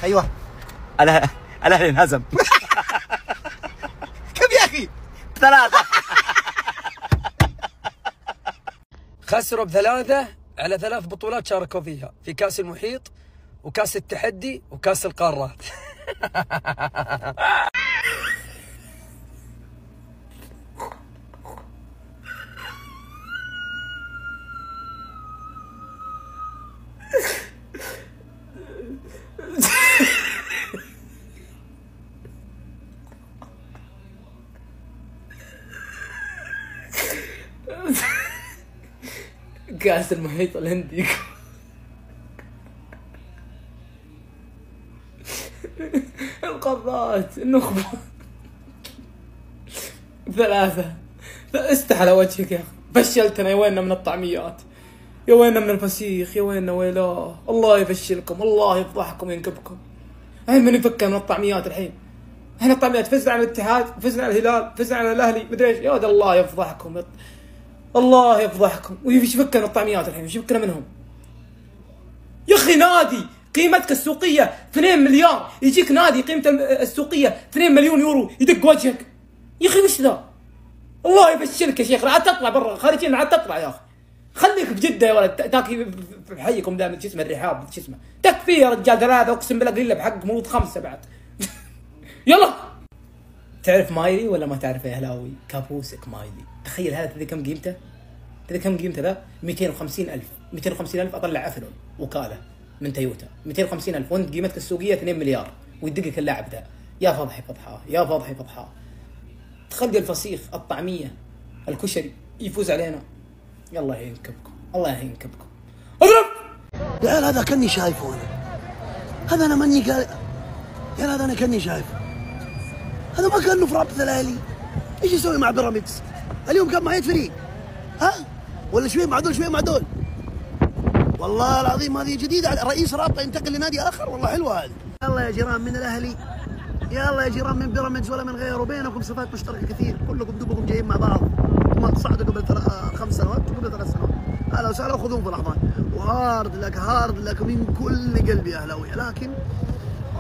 ايوه الاهلي انهزم. كم يا اخي؟ 3. خسروا ب3 على 3 بطولات شاركوا فيها، في كاس المحيط وكاس التحدي وكاس القارات. كاس المحيط الهندي. القارات، النخبة. 3. استحى وجهك يا اخي، فشلتنا. يا ويننا من الطعميات، يا ويننا من الفسيخ، يا ويننا ويلاه. الله يفشلكم، الله يفضحكم وينكبكم. الحين من يفكر من الطعميات الحين؟ احنا الطعميات فزنا على الاتحاد، فزنا على الهلال، فزنا على الاهلي، مدري ايش. يا ولد الله يفضحكم، الله يفضحكم. ويش فكنا الطعميات الحين؟ وش فكنا منهم؟ يا اخي نادي قيمتك السوقيه 2 مليار، يجيك نادي قيمته السوقيه 2 مليون يورو يدق وجهك. يا اخي وش ذا؟ الله يفشلك يا شيخ، عاد تطلع برا خارجين، عاد تطلع يا اخي. خليك بجده يا ولد، تاكي في حيكم ذا شو اسمه الرحاب، شو اسمه، تكفي يا رجال 3 اقسم بالله قليله بحق مفروض 5 بعد. يلا. تعرف مايلي ولا ما تعرف يا هلاوي؟ كابوسك مايلي. تخيل هذا تدري كم قيمته؟ تدري كم قيمته ذا؟ 250,000. 250,000 اطلع افلون وكاله من تويوتا. 250,000 وانت قيمتك السوقيه 2 مليار ويدقك اللاعب ذا. يا فضحي فضحاه، يا فضحي فضحاه. تخيل الفسيخ، الطعميه، الكشري يفوز علينا. يلا ينكبكم، الله ينكبكم. اضرب يا عيال هذا كني شايفه انا، هذا انا ماني قال يا هذا انا كني شايفه. هذا ما كانه في رابطه الاهلي. ايش يسوي مع بيراميدز؟ اليوم كان معي فريق، ها؟ ولا شوي مع دول شوي مع دول. والله العظيم هذه جديده، رئيس رابطه ينتقل لنادي اخر، والله حلوه هذه. يلا يا جيران من الاهلي، يلا يا جيران من بيراميدز ولا من غيره، بينكم صفات مشتركه كثير، كلكم دوبكم جايين مع بعض، هم صعدوا قبل 5 سنوات وقبل 3 سنوات. اهلا وسهلا وخذوهم في لحظات، وهارد لك هارد لك من كل قلبي يا اهلاويه. لكن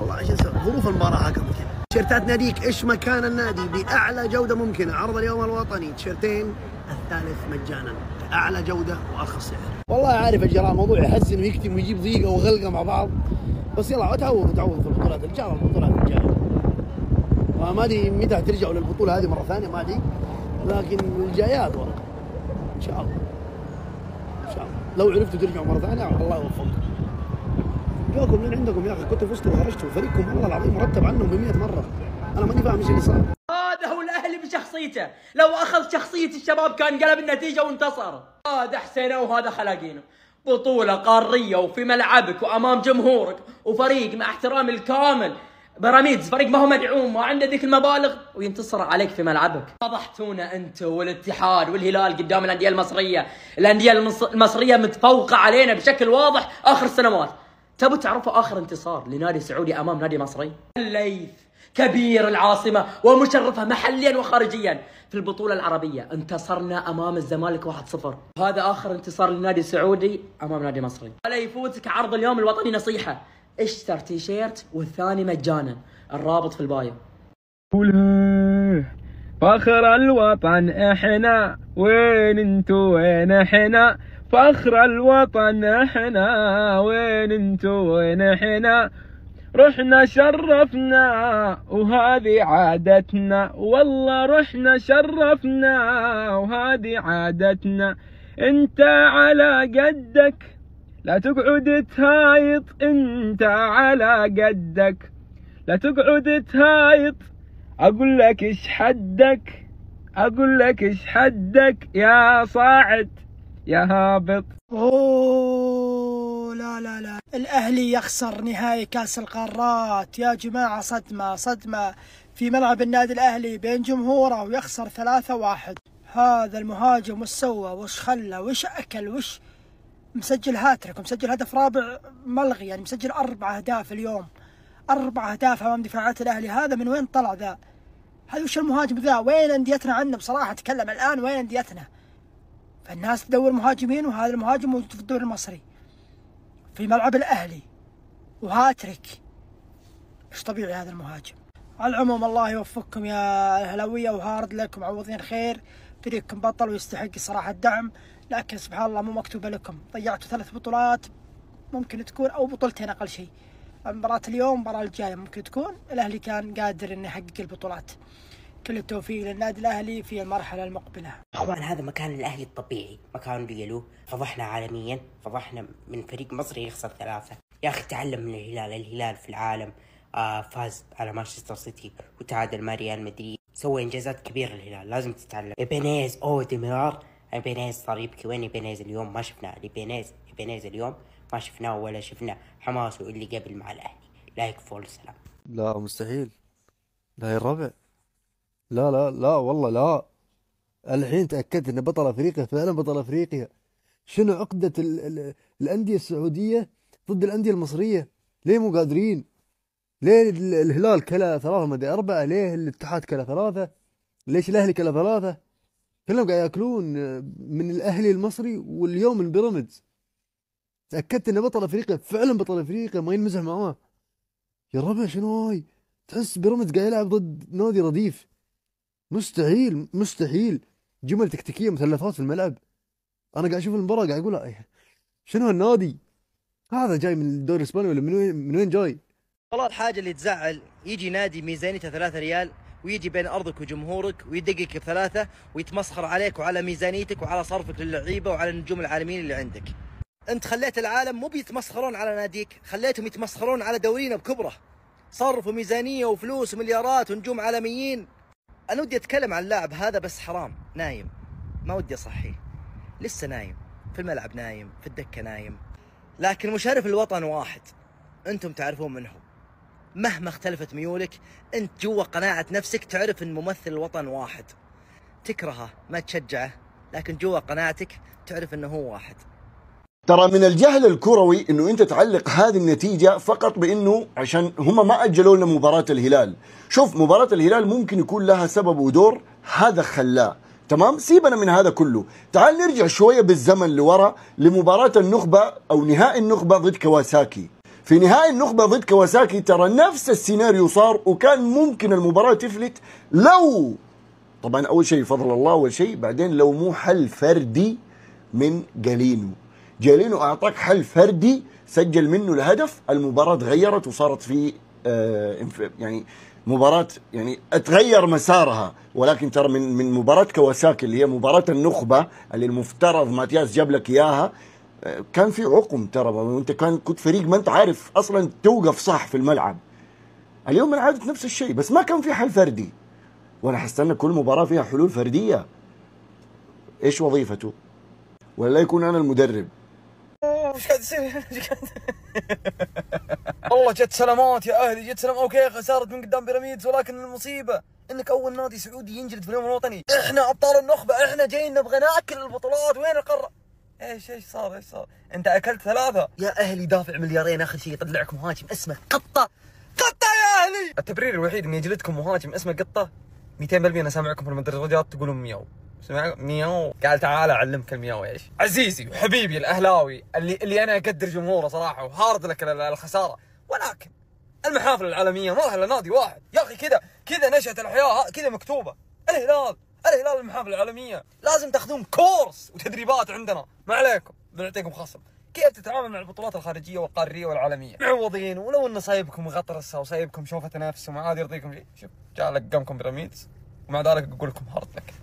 والله ايش يصير، ظروف المباراه حكمت كذا. تيشيرتات ناديك ايش مكان النادي باعلى جوده ممكنه، عرض اليوم الوطني تيشيرتين الثالث مجانا، اعلى جوده وارخص سعر. والله عارف يا جيران موضوع يحزن ويكتم ويجيب ضيقه وغلقه مع بعض، بس يلا تعودوا في البطولات، ان شاء الله البطولات الجايه. ما ادري متى ترجعوا للبطوله هذه مره ثانيه، ما ادري، لكن الجايات والله ان شاء الله ان شاء الله لو عرفتوا ترجعوا مره ثانيه الله يوفقكم. جاكم من عندكم يا اخي، كنتوا فزتوا وخرجتوا، فريقكم والله العظيم مرتب عنهم ب100 مره. انا ماني فاهم ايش اللي صار. هذا هو الاهلي بشخصيته، لو اخذ شخصيه الشباب كان قلب النتيجه وانتصر. هذا حسينه وهذا خلاقينه. بطوله قاريه وفي ملعبك وامام جمهورك، وفريق مع احترامي الكامل بيراميدز فريق ما هو مدعوم، ما عنده ذيك المبالغ، وينتصر عليك في ملعبك. فضحتونا انت والاتحاد والهلال قدام الانديه المصريه، الانديه المصريه متفوقه علينا بشكل واضح اخر السنوات. تبوا تعرفوا اخر انتصار لنادي سعودي امام نادي مصري؟ الليث كبير العاصمه ومشرفها محليا وخارجيا في البطوله العربيه، انتصرنا امام الزمالك 1-0. هذا اخر انتصار لنادي سعودي امام نادي مصري. ولا يفوتك عرض اليوم الوطني. نصيحه، اشتر تيشيرت والثاني مجانا، الرابط في البايو. فخر الوطن احنا، وين انتو وين احنا؟ فخر الوطن احنا، وين انتو وين احنا؟ رحنا شرفنا وهذه عادتنا، والله رحنا شرفنا وهذه عادتنا. انت على قدك لا تقعد تهايط، انت على قدك لا تقعد تهايط. اقول لك ايش حدك، اقول لك ايش حدك يا صاعد يا هابط. اوه لا لا لا، الاهلي يخسر نهائي كاس القارات يا جماعه. صدمه صدمه في ملعب النادي الاهلي بين جمهوره، ويخسر 3-1. هذا المهاجم وش سوى وش خلى وش اكل وش مسجل هاتريك ومسجل هدف رابع ملغي، يعني مسجل 4 أهداف اليوم، 4 أهداف امام دفاعات الاهلي. هذا من وين طلع ذا؟ هذا وش المهاجم ذا؟ وين انديتنا عنه بصراحه؟ تكلم الان وين انديتنا؟ فالناس تدور مهاجمين، وهذا المهاجم موجود في الدوري المصري في ملعب الاهلي وهاتريك مش طبيعي هذا المهاجم. على العموم الله يوفقكم يا الهلاوية وهارد لكم، معوضين خير، فريقكم بطل ويستحق صراحة الدعم، لكن سبحان الله مو مكتوبة لكم. ضيعتوا 3 بطولات ممكن تكون أو بطولتين أقل شيء. مباراة اليوم المباراة الجاية ممكن تكون الأهلي كان قادر إنه يحقق البطولات. كل التوفيق للنادي الأهلي في المرحلة المقبلة. اخوان هذا مكان الاهلي الطبيعي، مكان ريالو، فضحنا عالميا، فضحنا من فريق مصري يخسر 3. يا اخي تعلم من الهلال في العالم فاز على مانشستر سيتي وتعادل مع ريال مدريد، سوى انجازات كبيرة الهلال، لازم تتعلم. ايبانيز ديميرار، ايبانيز صار يبكي. وين ايبانيز اليوم؟ ما شفناه. ايبانيز اليوم ما شفناه ولا شفنا حماسه اللي قبل مع الاهلي. لا يكفو السلام. لا مستحيل، لا يا الربع، لا لا لا والله لا. الحين تأكدت ان بطل افريقيا فعلا بطل افريقيا. شنو عقدة الاندية السعودية ضد الاندية المصرية؟ ليه مو قادرين؟ ليه الهلال كلا 3 مدري 4؟ ليه الاتحاد كلا 3؟ ليش الاهلي كلا 3؟ كلهم قاعد ياكلون من الاهلي المصري واليوم من بيراميدز. تأكدت انه بطل افريقيا فعلا بطل افريقيا، ما ينمزح معاه. يا ربع شنو هاي؟ تحس بيراميدز قاعد يلعب ضد نادي رديف. مستحيل. جمل تكتيكيه مثلثات في الملعب. انا قاعد اشوف المباراه قاعد اقول شنو هالنادي هذا؟ جاي من الدوري الاسباني ولا من وين جاي؟ والله الحاجه اللي تزعل يجي نادي ميزانيته 3 ريال ويجي بين ارضك وجمهورك ويدقك ب3 ويتمسخر عليك وعلى ميزانيتك وعلى صرفك للعيبه وعلى النجوم العالميين اللي عندك. انت خليت العالم مو بيتمسخرون على ناديك، خليتهم يتمسخرون على دورينا بكبره. صرفوا ميزانيه وفلوس ومليارات ونجوم عالميين. انا ودي اتكلم عن اللاعب هذا بس حرام، نايم، ما ودي اصحيه، لسه نايم في الملعب، نايم في الدكه، نايم. لكن مشرف الوطن واحد، انتم تعرفون من هو. مهما اختلفت ميولك انت جوا قناعه نفسك تعرف ان ممثل الوطن واحد. تكرهه ما تشجعه، لكن جوا قناعتك تعرف انه هو واحد. ترى من الجهل الكروي انه انت تعلق هذه النتيجه فقط بانه عشان هم ما اجلوا لنا مباراه الهلال. شوف، مباراه الهلال ممكن يكون لها سبب ودور، هذا خلاه. تمام، سيبنا من هذا كله. تعال نرجع شويه بالزمن لورا لمباراه النخبه او نهائي النخبه ضد كواساكي. في نهائي النخبه ضد كواساكي ترى نفس السيناريو صار، وكان ممكن المباراه تفلت لو، طبعا اول شيء فضل الله اول شيء، بعدين لو مو حل فردي من جالينو اعطاك حل فردي، سجل منه الهدف، المباراه تغيرت وصارت في يعني مباراه يعني اتغير مسارها. ولكن ترى من مباراه كواساكي اللي هي مباراه النخبه اللي المفترض ماتياس جاب لك اياها، كان في عقم ترى، وانت كنت فريق ما انت عارف اصلا توقف صح في الملعب. اليوم من عادت نفس الشيء، بس ما كان في حل فردي. وانا حستنى كل مباراه فيها حلول فرديه. ايش وظيفته؟ ولا يكون انا المدرب؟ وش قاعد يصير؟ والله جت سلامات يا اهلي، جت سلامات. اوكي خسارة من قدام بيراميدز، ولكن المصيبة انك اول نادي سعودي ينجلد في اليوم الوطني. احنا ابطال النخبة، احنا جايين نبغى ناكل البطولات. وين القارة؟ ايش صار؟ انت اكلت 3 يا اهلي، دافع 2 مليار اخر شيء يطلع لك مهاجم اسمه قطة يا اهلي. التبرير الوحيد اني يجلدكم مهاجم اسمه قطة 200%. انا سامعكم في المدرجات تقولون مياو، مياو. قال تعال اعلمك المياو ايش. عزيزي وحبيبي الاهلاوي اللي انا اقدر جمهوره صراحه وهارد لك الخساره، ولكن المحافل العالميه ما لها نادي واحد يا اخي. كذا نشأت الحياه، كذا مكتوبه. الهلال المحافل العالميه لازم تاخذون كورس وتدريبات عندنا، ما عليكم بنعطيكم خصم كيف تتعامل مع البطولات الخارجيه والقاريه والعالميه. معوضين، ولو انه صايبكم غطرسه وصايبكم شوفه نفس وما عاد يرضيكم شيء. شوف جاء لقمكم بيراميدز ومع ذلك اقول لكم هارد لك.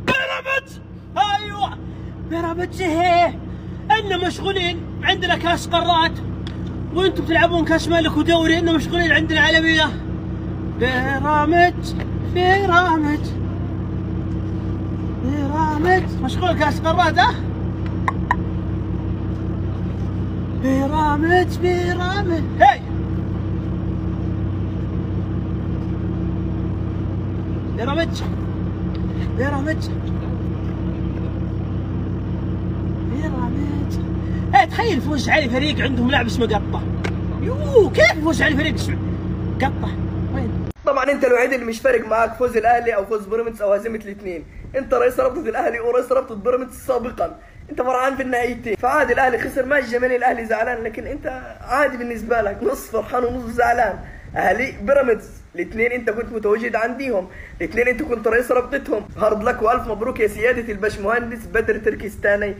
بيراميدز، ايوه بيراميدز، هي احنا مشغولين عندنا كاس قارات وانتم تلعبون كاس ملك ودوري، اننا مشغولين عندنا عالميه. بيراميدز مشغول كاس قارات. بيراميدز هي بيراميدز هي تخيل فوز على فريق عندهم لاعب اسمه قطة. كيف يفوز على فريق اسمه قطة؟ وين؟ طبعا انت الوحيد اللي مش فارق معاك فوز الاهلي او فوز بيراميدز او هزيمه الاثنين. انت رئيس رابطه الاهلي ورئيس رابطه بيراميدز سابقا، انت فرحان في النهايتين. فعادي الاهلي خسر، ماشي جميل الاهلي زعلان، لكن انت عادي بالنسبه لك، نص فرحان ونص زعلان. اهلي بيراميدز الاثنين انت كنت متواجد عنديهم، الاثنين انت كنت رئيس رابطتهم. هارد لك والف مبروك يا سياده الباشمهندس بدر تركستاني.